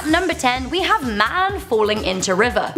At number 10, we have man falling into river.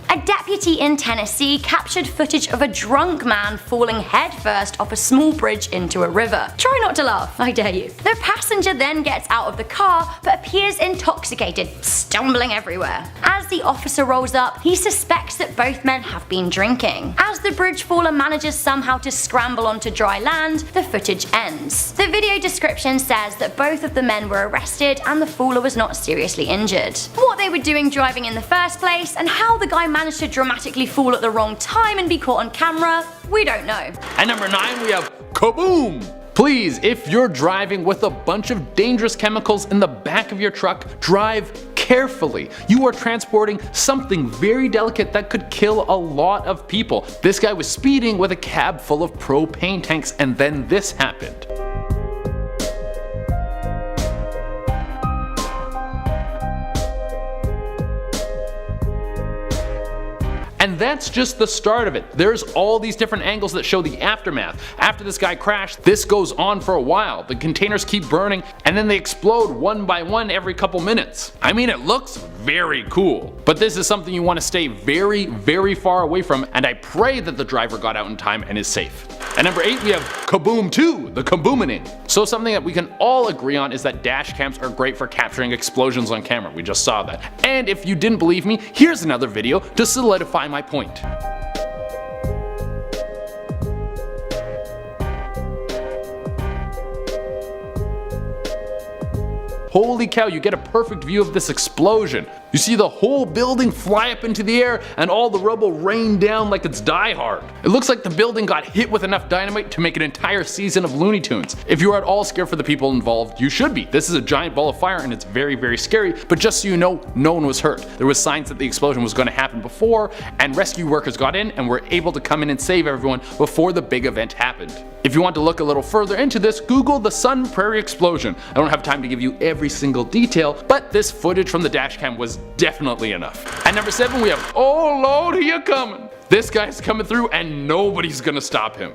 A deputy in Tennessee captured footage of a drunk man falling headfirst off a small bridge into a river. Try not to laugh, I dare you. The passenger then gets out of the car but appears intoxicated, stumbling everywhere. As the officer rolls up, he suspects that both men have been drinking. As the bridge faller manages somehow to scramble onto dry land, the footage ends. The video description says that both of the men were arrested and the faller was not seriously injured. What they were doing driving in the first place and how the guy managed to dramatically fall at the wrong time and be caught on camera, we don't know. At number 9 we have kaboom! Please, if you're driving with a bunch of dangerous chemicals in the back of your truck, drive carefully. You are transporting something very delicate that could kill a lot of people. This guy was speeding with a cab full of propane tanks and then this happened. And that's just the start of it. There's all these different angles that show the aftermath. After this guy crashed, this goes on for a while. The containers keep burning and then they explode one by one every couple minutes. I mean, it looks very cool. But this is something you want to stay very, very far away from, and I pray that the driver got out in time and is safe. At number 8 we have Kaboom 2, the kaboomening. So something that we can all agree on is that dash cams are great for capturing explosions on camera. We just saw that. And if you didn't believe me, here's another video to solidify my point. Holy cow, you get a perfect view of this explosion. You see the whole building fly up into the air and all the rubble rain down like it's Die Hard. It looks like the building got hit with enough dynamite to make an entire season of Looney Tunes. If you are at all scared for the people involved, you should be. This is a giant ball of fire and it's very, very scary, but just so you know, no one was hurt. There was signs that the explosion was going to happen before, and rescue workers got in and were able to come in and save everyone before the big event happened. If you want to look a little further into this, Google the Sun Prairie explosion. I don't have time to give you every single detail, but this footage from the dashcam was definitely enough. At number 7 we have Oh Lord, here you coming. This guy's coming through and nobody's gonna stop him.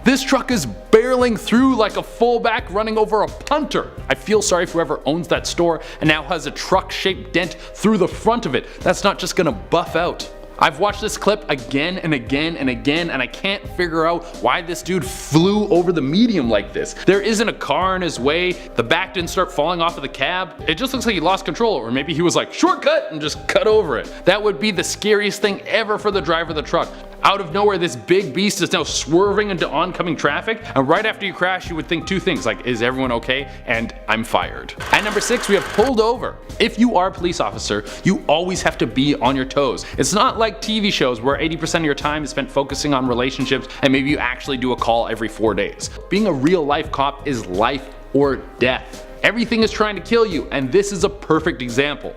This truck is barreling through like a fullback running over a punter. I feel sorry for whoever owns that store and now has a truck-shaped dent through the front of it. That's not just gonna buff out. I've watched this clip again and again and again and I can't figure out why this dude flew over the medium like this. There isn't a car in his way, the back didn't start falling off of the cab. It just looks like he lost control, or maybe he was like, shortcut, and just cut over it. That would be the scariest thing ever for the driver of the truck. Out of nowhere, this big beast is now swerving into oncoming traffic, and right after you crash you would think two things, like, is everyone okay? And I'm fired. At number 6 we have pulled over. If you are a police officer, you always have to be on your toes. It's not like TV shows where 80% of your time is spent focusing on relationships and maybe you actually do a call every 4 days. Being a real life cop is life or death. Everything is trying to kill you, and this is a perfect example.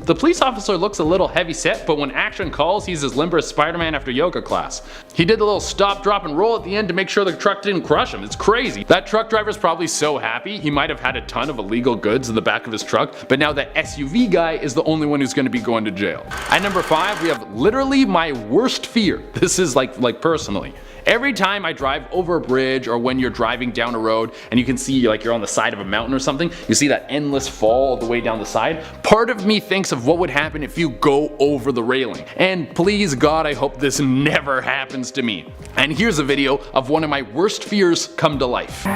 The police officer looks a little heavy set, but when action calls, he's as limber as Spider-Man after yoga class. He did the little stop, drop, and roll at the end to make sure the truck didn't crush him. It's crazy. That truck driver's probably so happy. He might have had a ton of illegal goods in the back of his truck, but now that SUV guy is the only one who's going to be going to jail. At number 5, we have literally my worst fear. This is like personally. Every time I drive over a bridge, or when you're driving down a road and you can see like you're on the side of a mountain or something, you see that endless fall all the way down the side, part of me thinks of what would happen if you go over the railing. And please God, I hope this never happens to me. And here's a video of one of my worst fears come to life.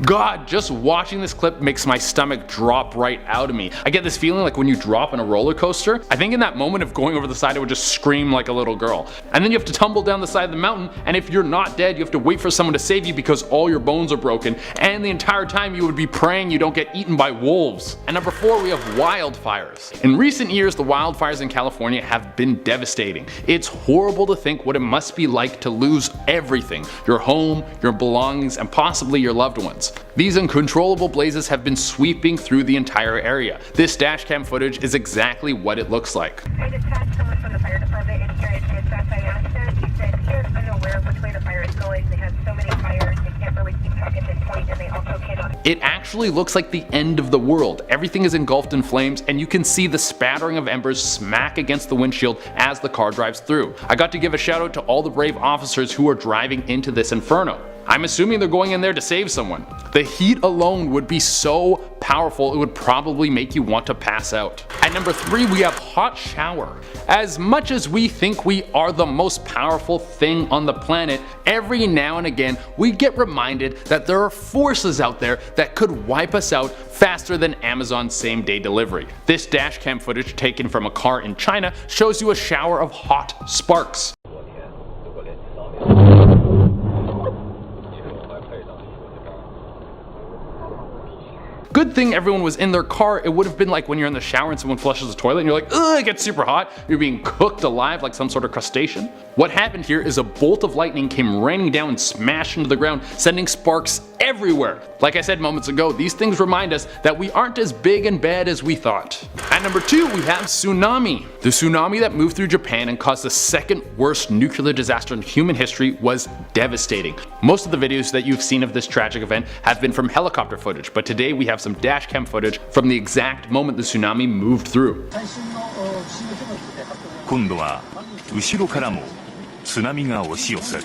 God, just watching this clip makes my stomach drop right out of me. I get this feeling like when you drop in a roller coaster. I think in that moment of going over the side I would just scream like a little girl. And then you have to tumble down the side of the mountain, and if you're not dead you have to wait for someone to save you because all your bones are broken, and the entire time you would be praying you don't get eaten by wolves. And number 4, we have wildfires. In recent years the wildfires in California have been devastating. It's horrible to think what it must be like to lose everything. Your home, your belongings, and possibly your loved ones. These uncontrollable blazes have been sweeping through the entire area. This dashcam footage is exactly what it looks like. I dispatched someone from the fire department in here and I asked him, he said he is unaware of which way the fire is going. They have so many fires, they can't really keep track of it. It actually looks like the end of the world. Everything is engulfed in flames, and you can see the spattering of embers smack against the windshield as the car drives through. I got to give a shout out to all the brave officers who are driving into this inferno. I'm assuming they're going in there to save someone. The heat alone would be so powerful it would probably make you want to pass out. At number 3 we have hot shower. As much as we think we are the most powerful thing on the planet, every now and again we get reminded that there are forces out there that could wipe us out faster than Amazon's same-day delivery. This dashcam footage taken from a car in China shows you a shower of hot sparks. Good thing everyone was in their car. It would have been like when you're in the shower and someone flushes the toilet and you're like, ugh, it gets super hot. You're being cooked alive like some sort of crustacean. What happened here is a bolt of lightning came raining down and smashed into the ground, sending sparks everywhere. Like I said moments ago, these things remind us that we aren't as big and bad as we thought. At number 2 we have tsunami. The tsunami that moved through Japan and caused the second worst nuclear disaster in human history was devastating. Most of the videos that you've seen of this tragic event have been from helicopter footage, but today we have some dashcam footage from the exact moment the tsunami moved through. 今度は後ろからも津波が押し寄せる。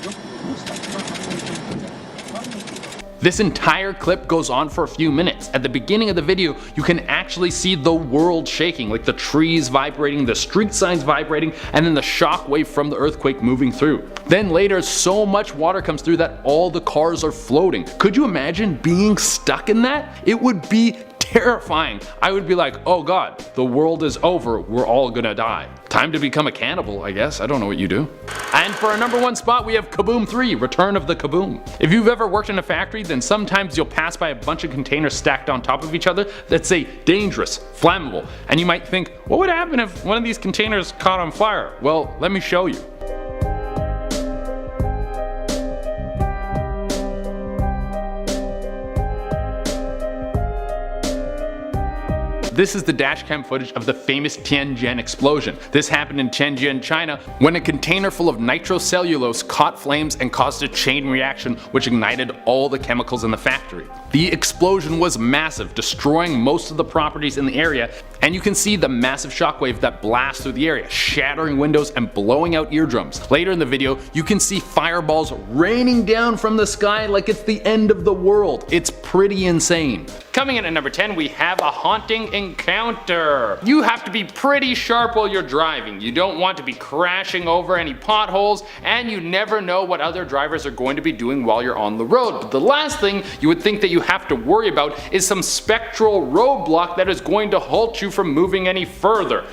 This entire clip goes on for a few minutes. At the beginning of the video, you can actually see the world shaking, like the trees vibrating, the street signs vibrating, and then the shock wave from the earthquake moving through. Then later, so much water comes through that all the cars are floating. Could you imagine being stuck in that? It would be terrifying. I would be like, oh god, the world is over, we're all gonna die. Time to become a cannibal, I guess. I don't know what you do. And for our number 1 spot we have Kaboom 3, Return of the Kaboom. If you've ever worked in a factory, then sometimes you'll pass by a bunch of containers stacked on top of each other that say dangerous, flammable, and you might think, what would happen if one of these containers caught on fire? Well, let me show you. This is the dashcam footage of the famous Tianjin explosion. This happened in Tianjin, China, when a container full of nitrocellulose caught flames and caused a chain reaction which ignited all the chemicals in the factory. The explosion was massive, destroying most of the properties in the area, and you can see the massive shockwave that blasts through the area, shattering windows and blowing out eardrums. Later in the video, you can see fireballs raining down from the sky like it's the end of the world. It's pretty insane. Coming in at number 10, we have a haunting encounter. You have to be pretty sharp while you're driving. You don't want to be crashing over any potholes, and you never know what other drivers are going to be doing while you're on the road. But the last thing you would think that you have to worry about is some spectral roadblock that is going to halt you from moving any further.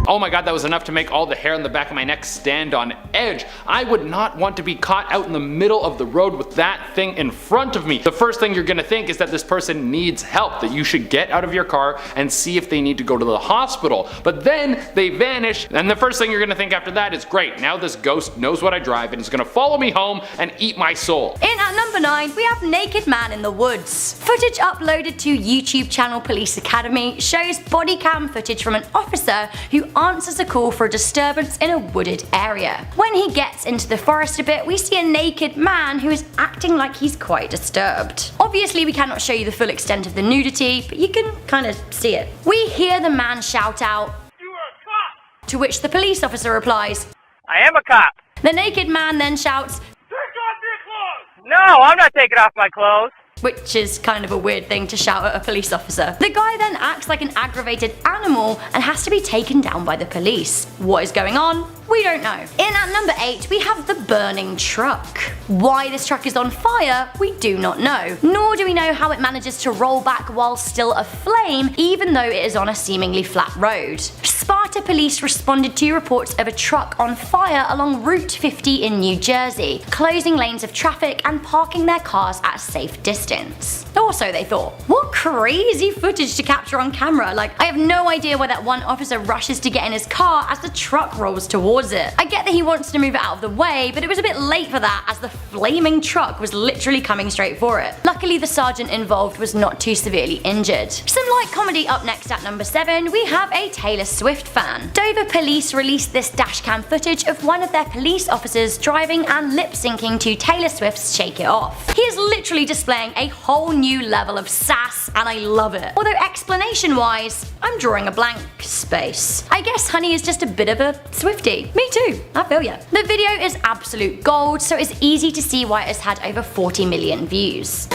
Oh my god, that was enough to make all the hair on the back of my neck stand on edge. I would not want to be caught out in the middle of the road with that thing in front of me. The first thing you're gonna think is that this person needs help, that you should get out of your car and see if they need to go to the hospital. But then they vanish, and the first thing you're gonna think after that is, great, now this ghost knows what I drive and is gonna follow me home and eat my soul. In at number 9, we have Naked Man in the Woods. Footage uploaded to YouTube channel Police Academy shows body cam footage from an officer who answers a call for a disturbance in a wooded area. When he gets into the forest a bit, we see a naked man who is acting like he's quite disturbed. Obviously we cannot show you the full extent of the nudity, but you can kind of see it. We hear the man shout out, "You are a cop!" To which the police officer replies, I am a cop. The naked man then shouts, Take off your clothes! No, I'm not taking off my clothes. which is kind of a weird thing to shout at a police officer. The guy then acts like an aggravated animal and has to be taken down by the police. What is going on? We don't know. In at number 8, we have the burning truck. Why this truck is on fire, we do not know. Nor do we know how it manages to roll back while still aflame, even though it is on a seemingly flat road. Spartan Atlanta police responded to reports of a truck on fire along Route 50 in New Jersey, closing lanes of traffic and parking their cars at a safe distance. Or so they thought. What crazy footage to capture on camera. Like, I have no idea why that one officer rushes to get in his car as the truck rolls towards it. I get that he wants to move it out of the way, but it was a bit late for that as the flaming truck was literally coming straight for it. Luckily, the sergeant involved was not too severely injured. Some light comedy up next at number 7, we have a Taylor Swift fan. Dover police released this dashcam footage of one of their police officers driving and lip-syncing to Taylor Swift's Shake It Off. He is literally displaying a whole new level of sass, and I love it. Although explanation-wise, I'm drawing a blank space. I guess Honey is just a bit of a Swiftie. Me too, I feel ya. The video is absolute gold, so it's easy to see why it has had over 40 million views.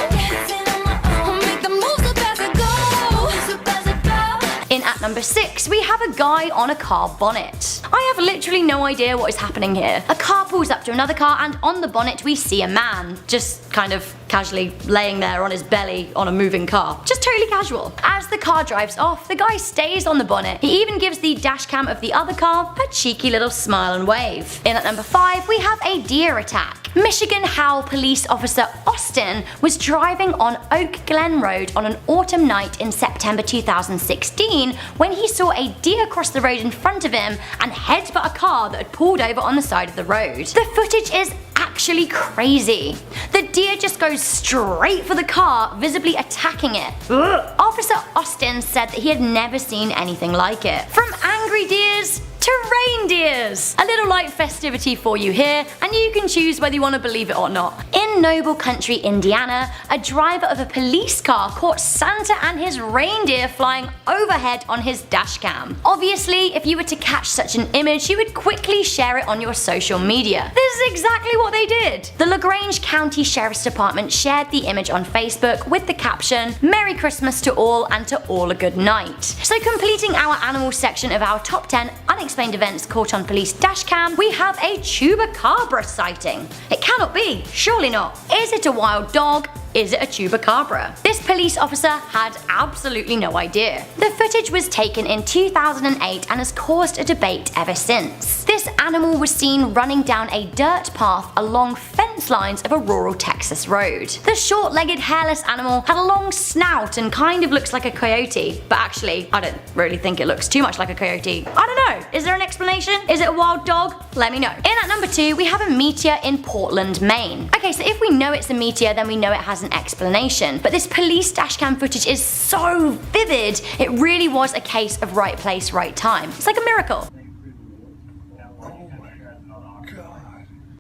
In at number 6, we have a guy on a car bonnet. I have literally no idea what is happening here. A car pulls up to another car and on the bonnet we see a man, just kind of casually laying there on his belly on a moving car. Just totally casual. As the car drives off, the guy stays on the bonnet. He even gives the dashcam of the other car a cheeky little smile and wave. In at number 5, we have a deer attack. Michigan Howell police officer Austin was driving on Oak Glen Road on an autumn night in September 2016 when he saw a deer cross the road in front of him and headbutt a car that had pulled over on the side of the road. The footage is actually crazy. The deer just goes straight for the car, visibly attacking it. Ugh. Officer Austin said that he had never seen anything like it. From angry deers to reindeers! A little light festivity for you here, and you can choose whether you want to believe it or not. In Noble Country, Indiana, a driver of a police car caught Santa and his reindeer flying overhead on his dashcam. Obviously, if you were to catch such an image, you would quickly share it on your social media. This is exactly what they did. The LaGrange County Sheriff's Department shared the image on Facebook with the caption, "Merry Christmas to all and to all a good night." So completing our animal section of our top 10 unexplained events caught on police dashcam, we have a Chupacabra sighting. It cannot be, surely not. Is it a wild dog? Is it a Chupacabra? This police officer had absolutely no idea. The footage was taken in 2008 and has caused a debate ever since. This animal was seen running down a dirt path along fence lines of a rural Texas road. The short-legged hairless animal had a long snout and kind of looks like a coyote, but actually I don't really think it looks too much like a coyote. I don't know, is there an explanation? Is it a wild dog? Let me know. In at number 2, we have a meteor in Portland, Maine. Okay, so if we know it's a meteor, then we know it has an explanation, but this police dashcam footage is so vivid, it really was a case of right place, right time. It's like a miracle.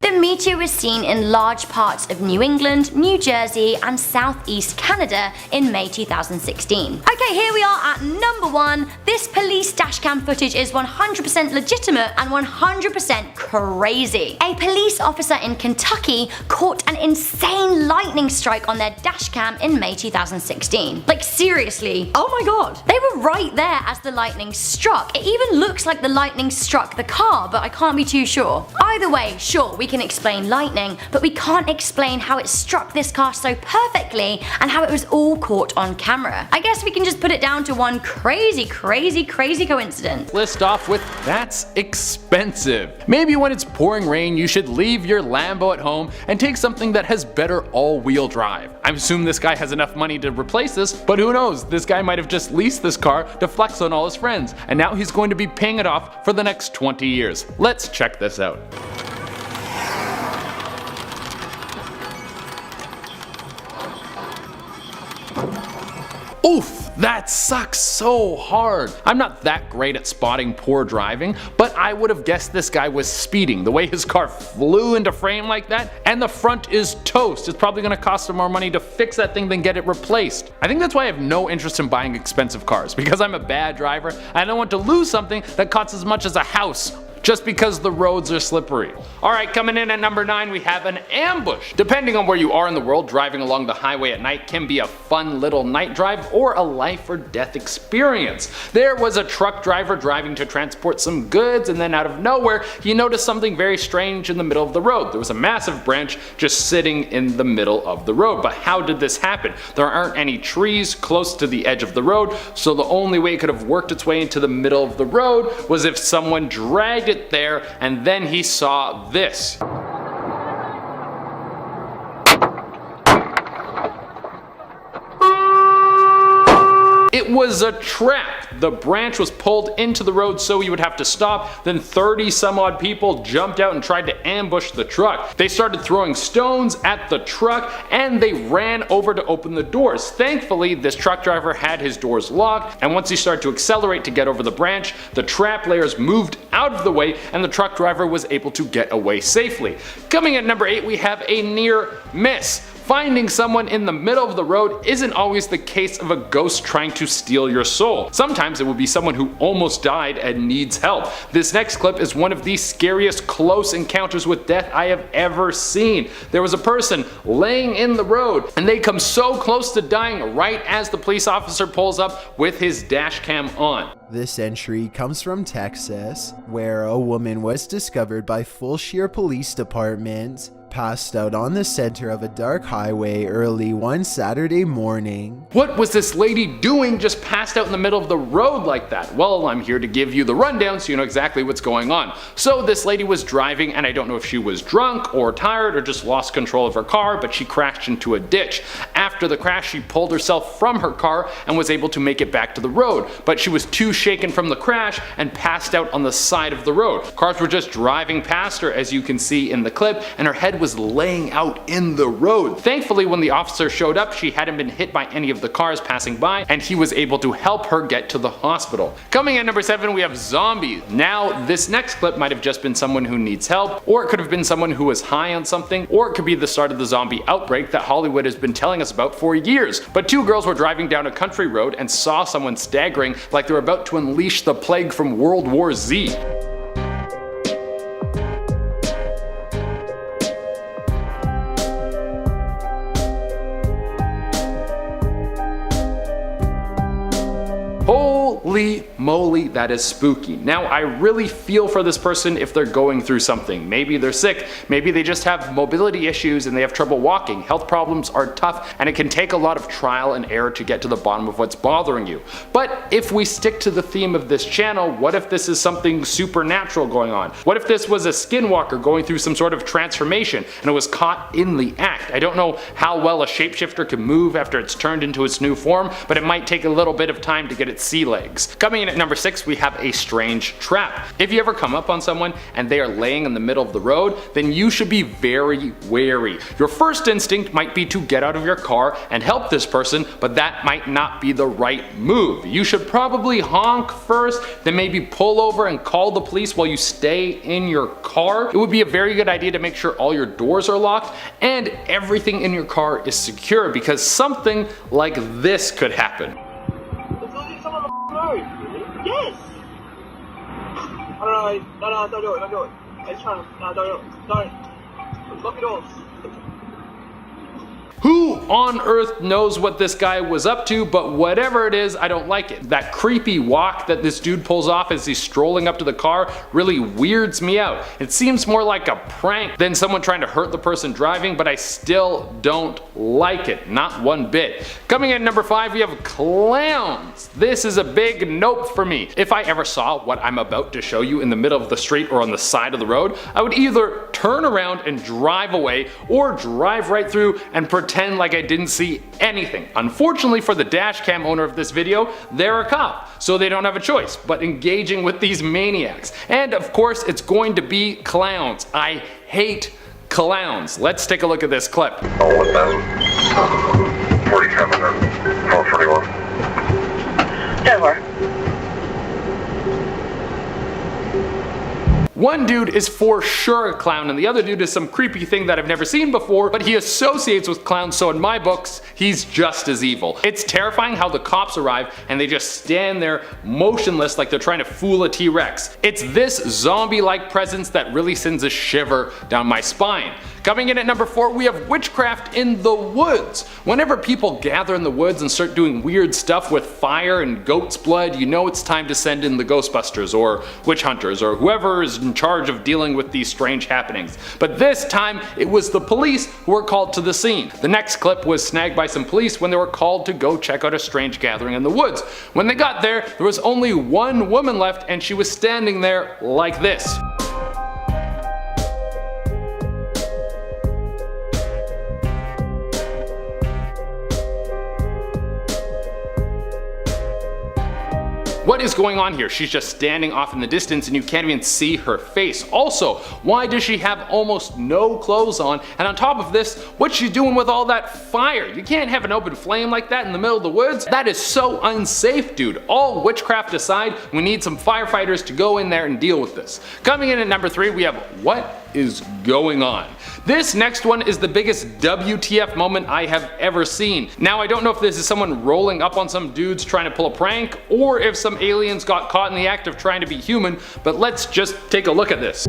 The meteor was seen in large parts of New England, New Jersey, and southeast Canada in May 2016. Okay, here we are at number 1. This police dashcam footage is 100% legitimate and 100% crazy. A police officer in Kentucky caught an insane lightning strike on their dashcam in May 2016. Like seriously, oh my god. They were right there as the lightning struck. It even looks like the lightning struck the car, but I can't be too sure. Either way, sure, we can explain lightning, but we can't explain how it struck this car so perfectly and how it was all caught on camera. I guess we can just put it down to one crazy coincidence. List off with that's expensive. Maybe when it's pouring rain, you should leave your Lambo at home and take something that has better all-wheel drive. I assume this guy has enough money to replace this, but who knows, this guy might have just leased this car to flex on all his friends, and now he's going to be paying it off for the next 20 years. Let's check this out. Oof, that sucks so hard. I'm not that great at spotting poor driving, but I would have guessed this guy was speeding. The way his car flew into frame like that, and the front is toast. It's probably gonna cost him more money to fix that thing than get it replaced. I think that's why I have no interest in buying expensive cars, because I'm a bad driver. I don't want to lose something that costs as much as a house. just because the roads are slippery. Alright, coming in at number 9 we have an ambush. Depending on where you are in the world, driving along the highway at night can be a fun little night drive or a life or death experience. There was a truck driver driving to transport some goods, and then out of nowhere he noticed something very strange in the middle of the road. There was a massive branch just sitting in the middle of the road. But how did this happen? There aren't any trees close to the edge of the road, so the only way it could have worked its way into the middle of the road was if someone dragged it there, and then he saw this. It was a trap. The branch was pulled into the road so he would have to stop. Then 30 some odd people jumped out and tried to ambush the truck. They started throwing stones at the truck and they ran over to open the doors. Thankfully, this truck driver had his doors locked, and once he started to accelerate to get over the branch, the trap layers moved out of the way and the truck driver was able to get away safely. Coming at number 8 we have a near miss. Finding someone in the middle of the road isn't always the case of a ghost trying to steal your soul. Sometimes it will be someone who almost died and needs help. This next clip is one of the scariest close encounters with death I have ever seen. There was a person laying in the road and they come so close to dying right as the police officer pulls up with his dash cam on. This entry comes from Texas, where a woman was discovered by Fulshire Police Department passed out on the center of a dark highway early one Saturday morning. What was this lady doing just passed out in the middle of the road like that? Well, I'm here to give you the rundown so you know exactly what's going on. So this lady was driving, and I don't know if she was drunk or tired or just lost control of her car, but she crashed into a ditch. After the crash, she pulled herself from her car and was able to make it back to the road, but she was too shaken from the crash and passed out on the side of the road. Cars were just driving past her, as you can see in the clip, and her head was laying out in the road. Thankfully, when the officer showed up, she hadn't been hit by any of the cars passing by, and he was able to help her get to the hospital. Coming at number 7, we have zombies. Now, this next clip might have just been someone who needs help, or it could have been someone who was high on something, or it could be the start of the zombie outbreak that Hollywood has been telling us about for years. But 2 girls were driving down a country road and saw someone staggering like they were about to unleash the plague from World War Z. Holy moly, that is spooky. Now, I really feel for this person if they're going through something. Maybe they're sick, maybe they just have mobility issues and they have trouble walking. Health problems are tough and it can take a lot of trial and error to get to the bottom of what's bothering you. But if we stick to the theme of this channel, what if this is something supernatural going on? What if this was a skinwalker going through some sort of transformation and it was caught in the act? I don't know how well a shapeshifter can move after it's turned into its new form, but it might take a little bit of time to get its sea legs. Coming in at number 6, we have a strange trap. If you ever come up on someone and they are laying in the middle of the road, then you should be very wary. Your first instinct might be to get out of your car and help this person, but that might not be the right move. You should probably honk first, then maybe pull over and call the police while you stay in your car. It would be a very good idea to make sure all your doors are locked and everything in your car is secure, because something like this could happen. Yes! No, don't do it, don't do it. It's trying to, no, don't. Lock it off. Who on earth knows what this guy was up to, but whatever it is, I don't like it. That creepy walk that this dude pulls off as he's strolling up to the car really weirds me out. It seems more like a prank than someone trying to hurt the person driving, but I still don't like it, not one bit. Coming in number 5, we have clowns. This is a big nope for me. If I ever saw what I'm about to show you in the middle of the street or on the side of the road, I would either turn around and drive away or drive right through and pretend like I didn't see anything. Unfortunately for the dashcam owner of this video, they're a cop, so they don't have a choice but engaging with these maniacs. And of course, it's going to be clowns. I hate clowns. Let's take a look at this clip. 47 or 1241. Denver. One dude is for sure a clown and the other dude is some creepy thing that I've never seen before, but he associates with clowns, so in my books, he's just as evil. It's terrifying how the cops arrive and they just stand there motionless like they're trying to fool a T-Rex. It's this zombie-like presence that really sends a shiver down my spine. Coming in at number 4, we have Witchcraft in the Woods. Whenever people gather in the woods and start doing weird stuff with fire and goat's blood, you know it's time to send in the Ghostbusters or witch hunters or whoever is in charge of dealing with these strange happenings. But this time, it was the police who were called to the scene. The next clip was snagged by some police when they were called to go check out a strange gathering in the woods. When they got there was only one woman left and she was standing there like this. What is going on here? She's just standing off in the distance and you can't even see her face. Also, why does she have almost no clothes on? And on top of this, what's she doing with all that fire? You can't have an open flame like that in the middle of the woods. That is so unsafe, dude. All witchcraft aside, we need some firefighters to go in there and deal with this. Coming in at number 3, we have What is Going On? This next one is the biggest WTF moment I have ever seen. Now I don't know if this is someone rolling up on some dudes trying to pull a prank or if some aliens got caught in the act of trying to be human, but let's just take a look at this.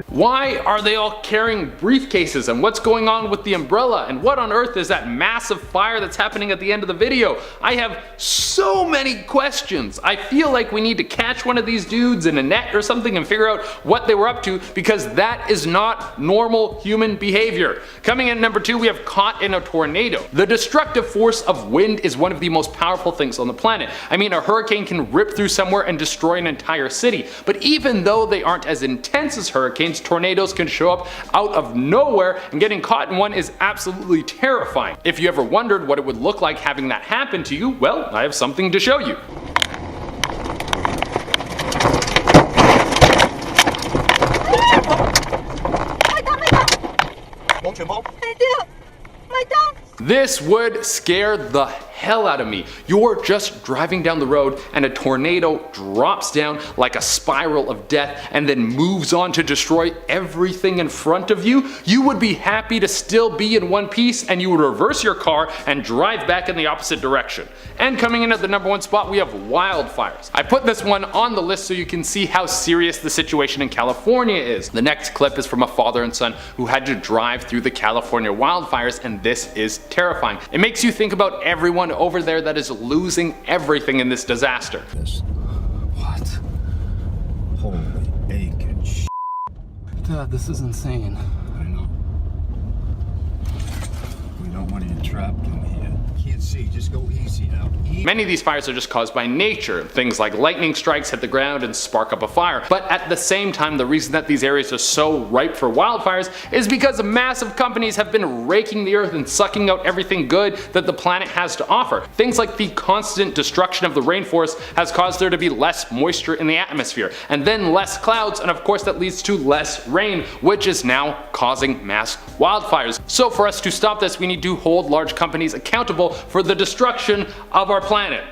Why are they all carrying briefcases and what's going on with the umbrella and what on earth is that massive fire that's happening at the end of the video? I have so many questions. I feel like we need to catch one of these dudes in a net or something and figure out what they were up to because that is not normal human behavior. Coming in at number 2, we have Caught in a Tornado. The destructive force of wind is one of the most powerful things on the planet. I mean, a hurricane can rip through somewhere and destroy an entire city, but even though they aren't as intense as hurricanes, tornadoes can show up out of nowhere and getting caught in one is absolutely terrifying. If you ever wondered what it would look like having that happen to you, well, I have something to show you. This would scare the hell out of me. You're just driving down the road and a tornado drops down like a spiral of death and then moves on to destroy everything in front of you. You would be happy to still be in one piece and you would reverse your car and drive back in the opposite direction. And coming in at the number 1 spot, we have wildfires. I put this one on the list so you can see how serious the situation in California is. The next clip is from a father and son who had to drive through the California wildfires, and this is terrifying. It makes you think about everyone over there that is losing everything in this disaster. What? Holy bacon sh**. Dad, this is insane. I know. We don't want to get trapped in here. Can't see, just go easy now. Many of these fires are just caused by nature. Things like lightning strikes hit the ground and spark up a fire. But at the same time, the reason that these areas are so ripe for wildfires is because massive companies have been raking the earth and sucking out everything good that the planet has to offer. Things like the constant destruction of the rainforest has caused there to be less moisture in the atmosphere, and then less clouds, and of course that leads to less rain, which is now causing mass wildfires. So for us to stop this, we need to hold large companies accountable for the destruction of our planet.